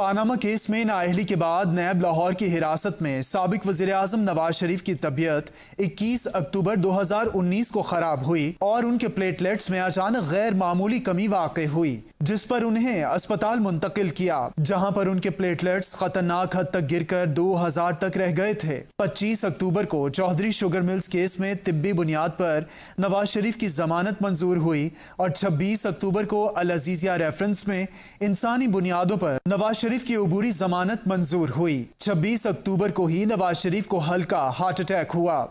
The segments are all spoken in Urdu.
پاناما کیس میں نااہلی کے بعد نیب لاہور کی حراست میں سابق وزیر اعظم نواز شریف کی طبیعت 21 اکتوبر 2019 کو خراب ہوئی اور ان کے پلیٹلیٹس میں اچانک غیر معمولی کمی واقع ہوئی، جس پر انہیں اسپتال منتقل کیا، جہاں پر ان کے پلیٹلیٹس خطرناک حد تک گر کر 2000 تک رہ گئے تھے۔ 25 اکتوبر کو چودھری شوگر ملز کیس میں طبی بنیاد پر نواز شریف کی ضمانت منظور ہوئی اور 26 اکتوبر کو العزیزیہ ریفرنس میں انسانی بنیادوں پر نواز شریف کی عبوری ضمانت منظور ہوئی۔ 26 اکتوبر کو ہی نواز شریف کو ہلکا ہارٹ اٹیک ہوا،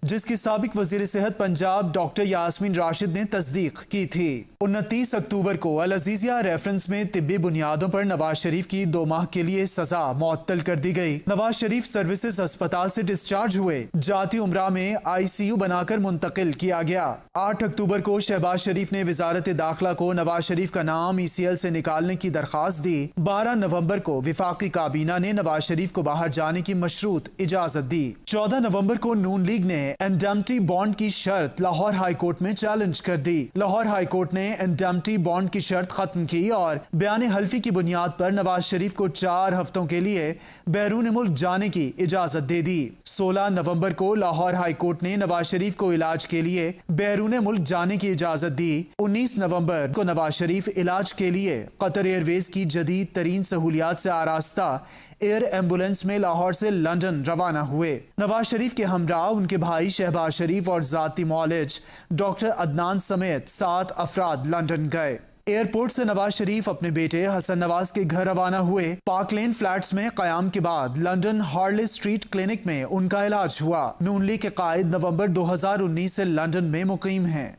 جس کی سابق وزیر صحت پنجاب ڈاکٹر یاسمین راشد نے تصدیق کی تھی۔ 29 اکتوبر کو العزیزیہ ریفرنس میں طبی بنیادوں پر نواز شریف کی 2 ماہ کے لیے سزا معطل کر دی گئی۔ نواز شریف سروسز اسپتال سے ڈسچارج ہوئے، جاتی امراء میں ICU بنا کر منتقل کیا گیا۔ 8 اکتوبر کو شہباز شریف نے وزارت داخلہ کو نواز شریف کا نام ECL سے نکالنے کی درخواست دی۔ 12 نومبر کو وفاقی کابینہ نے نواز شریف کو باہر جانے کی مشروط اجازت دی۔ 14 نومبر کو نون لیگ نے انڈیمنٹی بانڈ کی شرط لاہور ہائی کورٹ میں چیلنج کر دی۔ لاہور ہائی کورٹ نے انڈیمنٹی بانڈ کی شرط ختم کی اور بیان حلفی کی بنیاد پر نواز شریف کو 4 ہفتوں کے لیے بیرون ملک جانے کی اجازت دے دی۔ 16 نومبر کو لاہور ہائی کورٹ نے نواز شریف کو علاج کے لیے بیرون ملک جانے کی اجازت دی۔ 19 نومبر کو نواز شریف علاج کے لیے قطر ایئر ویز کی جدید ترین سہولیات سے آراستہ ایئر ایمبولینس میں لاہور سے لندن روانہ ہوئے۔ نواز شریف کے ہمراہ ان کے بھائی شہباز شریف اور ذاتی معالج ڈاکٹر عدنان سمیت 7 افراد لندن گئے۔ ایئرپورٹ سے نواز شریف اپنے بیٹے حسن نواز کے گھر روانہ ہوئے۔ پارک لین فلیٹس میں قیام کے بعد لندن ہارلے اسٹریٹ کلینک میں ان کا علاج ہوا۔ نون لیگ کے قائد نومبر 2019 سے لندن میں مقیم ہیں۔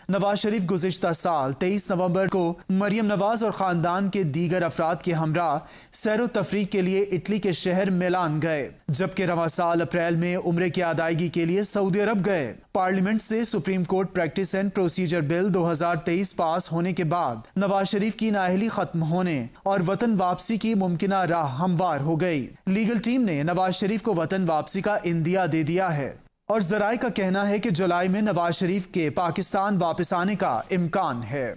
نواز شریف گزشتہ سال 23 نومبر کو مریم نواز اور خاندان کے دیگر افراد کے ہمراہ سیر و تفریح کے لیے اٹلی کے شہر میلان گئے، جبکہ رواں سال اپریل میں عمرے کی ادائیگی کے لیے سعودی عرب گئے۔ پارلیمنٹ سے Supreme Court practice and procedure bill 2023 pass ہونے کے بعد نواز شریف کی نااہلی ختم ہونے اور وطن واپسی کی ممکنہ راہ ہموار ہو گئی۔ لیگل ٹیم نے نواز شریف کو وطن واپسی کا عندیہ دے دیا ہے اور ذرائع کا کہنا ہے کہ جولائی میں نواز شریف کے پاکستان واپس آنے کا امکان ہے۔